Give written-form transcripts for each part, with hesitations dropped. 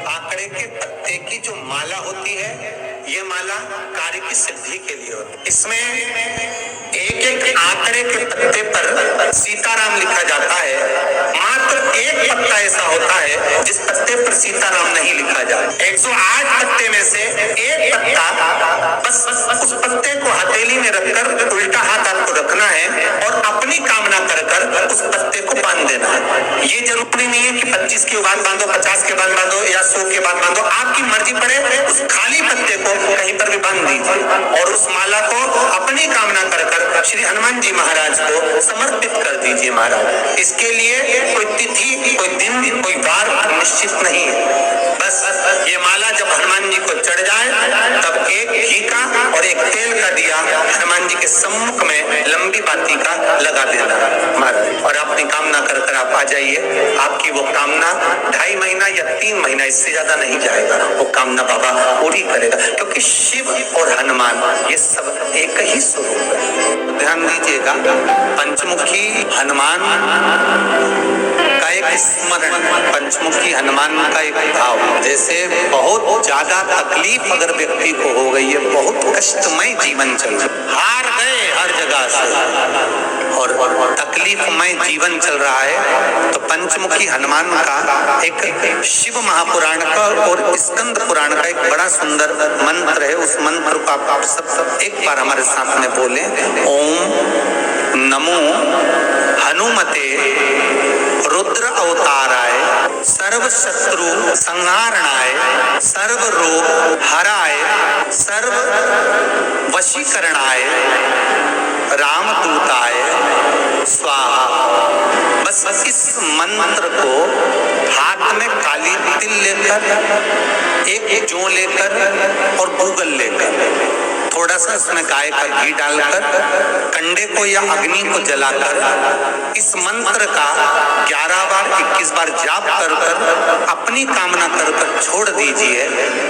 आंकड़े के पत्ते की जो माला होती है, ये माला कार्य की सिद्धि के लिए होती है। इसमें एक एक आंकड़े के पत्ते पर सीताराम लिखा जाता है। मात्र एक पत्ता ऐसा होता है जिस पत्ते पर सीताराम नहीं लिखा जाता। 108 पत्ते में से एक पत्ता, बस उस पत्ते को हथेली में रखकर उल्टा हाथ आपको रखना है और अपनी कामना कर कर उस पत्ते को बांध देना है। ये जरूरी नहीं है कि 25 के बाद बांधो, 50 के बाद बांधो या 100 के बाद बांधो, आपकी मर्जी पड़े। उस खाली पत्ते को कहीं पर भी बांध दीजिए और उस माला को अपनी कामना कर कर श्री हनुमान जी महाराज को समर्पित कर दीजिए महाराज। इसके लिए कोई तिथि, कोई दिन, कोई वार निश्चित नहीं है। बस ये माला जब हनुमान जी को चढ़ जाए तब एक घी का और एक तेल का दिया हनुमान जी के सम्मुख में लंबी बाती का लगा देना महाराज, और अपनी कामना कर कर आप आ जाइए। आपकी वो कामना 2.5 महीना या 3 महीना, इससे ज्यादा नहीं जाएगा, वो कामना बाबा पूरी करेगा। क्योंकि शिव और हनुमान ये सब एक ही स्वरूप है। ध्यान दीजिएगा, पंचमुखी हनुमान का एक स्मरण, पंचमुखी हनुमान का एक भाव। जैसे बहुत ज्यादा तकलीफ अगर व्यक्ति को हो गई है, बहुत कष्टमय जीवन चल रहा है, हार गए हर जगह से और तकलीफमय जीवन चल रहा है, तो पंचमुखी हनुमान का एक शिव महापुराण का और स्कंद पुराण का एक बड़ा सुंदर मंत्र है। उस मंत्र को आप सब एक बार हमारे साथ में बोले। ओम नमो हनुमते रुद्र अवताराय सर्व शत्रु संहारणाय सर्व रोग हराय सर्व वशीकरणाय रामदूताय स्वाहा। बस इस मंत्र को हाथ में काली तिल लेकर, एक जौ लेकर और गूगल लेकर, थोड़ा सा इसमें गाय का घी डालकर, कंडे को या अग्नि को जलाकर इस मंत्र का 11 बार 21 बार जाप कर कर अपनी कामना कर कर छोड़ दीजिए।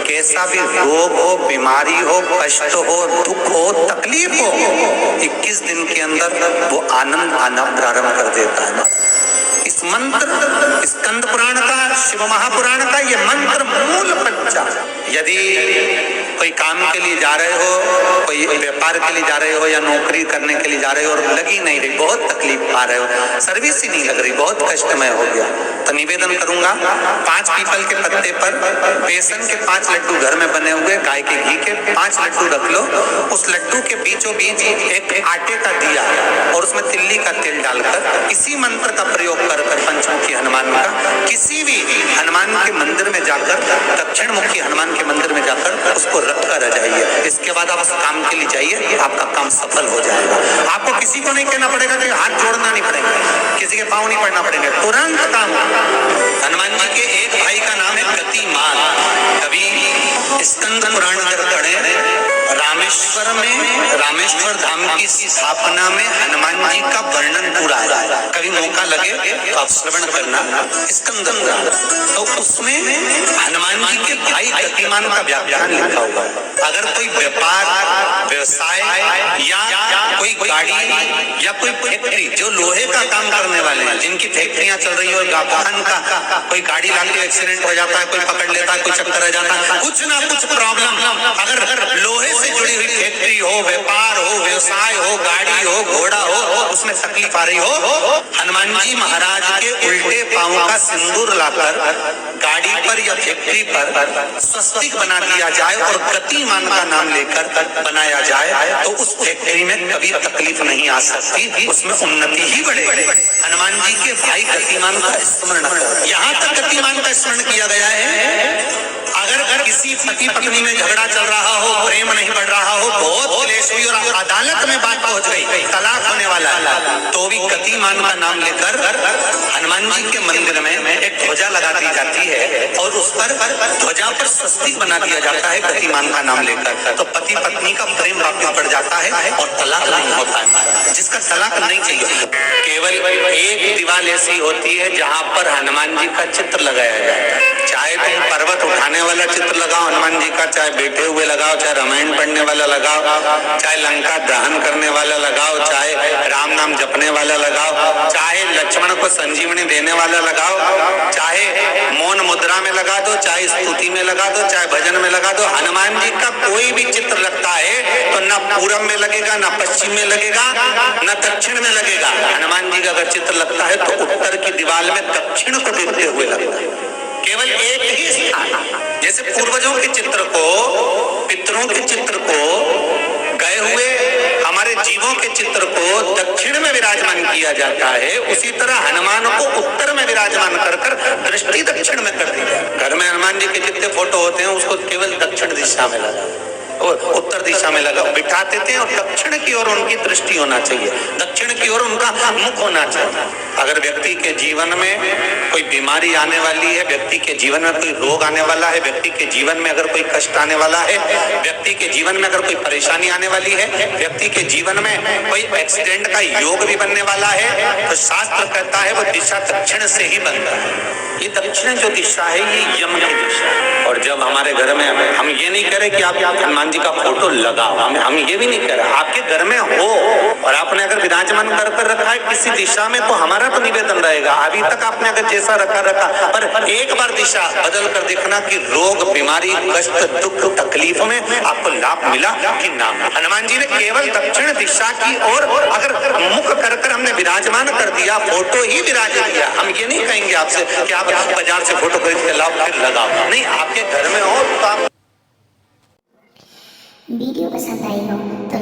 कैसा भी रोग हो, बीमारी हो, कष्ट हो, दुख हो, तकलीफ हो, 21 दिन के अंदर वो आनंद आना प्रारंभ कर देता है। इस मंत्र, स्कंद पुराण का, शिव महापुराण का ये मंत्र मूल पंचा। यदि कोई काम के लिए जा रहे हो, कोई व्यापार के लिए जा रहे हो या नौकरी करने के लिए जा रहे हो और लगी नहीं रही, बहुत तकलीफ पा रहे हो, सर्विस ही नहीं लग रही, बहुत कष्टमय हो गया, तो निवेदन करूंगा 5 पीपल के पत्ते पर बेसन के 5 लड्डू घर में बने हुए, गाय के घी के 5 लड्डू रख लो। उस लड्डू के बीचों बीच एक आटे का दिया और उसमें तिल्ली का तेल डालकर इसी मंत्र का प्रयोग कर कर पंचमुखी हनुमान का किसी भी हनुमान के मंदिर में जाकर, दक्षिण मुखी हनुमान के मंदिर में जाकर उसको रख कर आ जाइए। इसके बाद आप उस काम के लिए जाइए, आपका काम सफल हो जाएगा। आपको किसी को नहीं कहना पड़ेगा कि हाथ जोड़ना नहीं पड़ेगा, किसी के पाँव नहीं पड़ना पड़ेगा, तुरंत काम। हनुमान जी के एक भाई का नाम है गतिमान। कभी स्कंद पुराण जब पढ़े, रामेश्वर में, रामेश्वर धाम की स्थापना में हनुमान जी का वर्णन पूरा है। कभी मौका लगे तो आप श्रवण करना स्कंद पुराण, तो उसमें हनुमान जी के भाई गतिमान का व्याख्यान लिखा हुआ है। अगर कोई व्यापार, व्यवसाय या कोई गाड़ी या कोई फैक्ट्री, जो लोहे का काम करने वाले हैं, जिनकी फैक्ट्रियां चल रही हो, वाहन का कोई गाड़ी लाके एक्सीडेंट हो जाता है, कोई पकड़ लेता है, कोई चक्कर आ जाता है, कुछ ना कुछ प्रॉब्लम, अगर लोहे से जुड़ी हुई फैक्ट्री हो, व्यापार हो, व्यवसाय हो, गाड़ी हो, घोड़ा हो, उसमें तकलीफ आ रही हो, हनुमान जी महाराज के उल्टे पांव का सिंदूर लाकर गाड़ी पर या फैक्ट्री पर स्वस्तिक बना दिया जाए और गतिमान का नाम लेकर बनाया जाए, तो उस फैक्ट्री में कभी तकलीफ नहीं आ सकती, उसमें उन्नति ही बढ़ेगी। हनुमान जी के भाई गतिमान का स्मरण, यहाँ तक गतिमान का स्मरण किया गया है। अगर किसी पति पत्नी में झगड़ा चल रहा हो, प्रेम नहीं बढ़ रहा हो, बहुत क्लेश हुई और अदालत में बात पहुंच गई, तलाक होने वाला है, तो भी गतिमान का नाम लेकर हनुमान जी के मंदिर में एक ध्वजा लगा दी जाती है और उस पर ध्वजा पर स्वस्तिक बना दिया जाता है गतिमान का नाम लेकर, तो पति पत्नी का प्रेम वापस बढ़ जाता है और तलाक नहीं होता है। जिसका तलाक नहीं चाहिए, केवल एक दीवार ऐसी होती है जहाँ पर हनुमान जी का चित्र लगाया जाता है। चाहे तुम पर्वत उठाने वाला चित्र लगाओ हनुमान जी का, चाहे बैठे हुए लगाओ, चाहे रामायण पढ़ने वाला लगाओ, चाहे लंका दहन करने वाला लगाओ, चाहे राम नाम जपने वाला लगाओ, चाहे लक्ष्मण को संजीवनी देने वाला लगाओ, चाहे मौन मुद्रा में लगा दो, चाहे स्तुति में लगा दो, चाहे भजन में लगा दो, हनुमान जी का कोई भी चित्र लगता है तो न पूरब में लगेगा, न पश्चिम में लगेगा, न दक्षिण में लगेगा। हनुमान जी का अगर चित्र लगता है तो उत्तर की दीवार में दक्षिण को देखते हुए लगता है, केवल एक ही स्थान। जैसे पूर्वजों के चित्र को, पितरों के चित्र को, गए हुए हमारे जीवों के चित्र को दक्षिण में विराजमान किया जाता है, उसी तरह हनुमान को उत्तर में विराजमान कर कर दृष्टि दक्षिण में कर दी जाए। घर में हनुमान जी के जितने फोटो होते हैं उसको केवल दक्षिण दिशा में लगा और उत्तर दिशा में लगा बिठाते थे, और दक्षिण की ओर उनकी दृष्टि होना चाहिए, दक्षिण की ओर उनका मुख होना चाहिए। अगर व्यक्ति के जीवन में कोई बीमारी आने वाली है, व्यक्ति के जीवन में कोई रोग आने वाला है, व्यक्ति के जीवन में अगर कोई कष्ट आने वाला है, व्यक्ति के जीवन में अगर कोई परेशानी आने वाली है, व्यक्ति के जीवन में कोई एक्सीडेंट का योग भी बनने वाला है, तो शास्त्र कहता है वो दिशा दक्षिण से ही बनता है। ये दक्षिण जो दिशा है ये यम की दिशा है। और जब हमारे घर में हम ये नहीं कह रहे कि आप हनुमान जी का फोटो लगाओ, हम ये भी नहीं कह रहे, आपके घर में हो और आपने अगर विराजमान कर रखा है किसी दिशा में, तो हमारा तो निवेदन रहेगा, अभी तक आपने अगर जैसा रखा पर एक बार दिशा बदल कर देखना कि रोग, बीमारी, कष्ट, दुख, तकलीफ में आपको लाभ मिला कि ना। हनुमान जी ने केवल दक्षिण दिशा की ओर अगर मुख कर हमने विराजमान कर दिया, फोटो ही विराज दिया। हम ये नहीं कहेंगे आपसे कि आप बाजार से फोटो खरीद के लाओ फिर लगाओ, नहीं, आपके घर में हो तो आप। वीडियो पसंद आई हो तो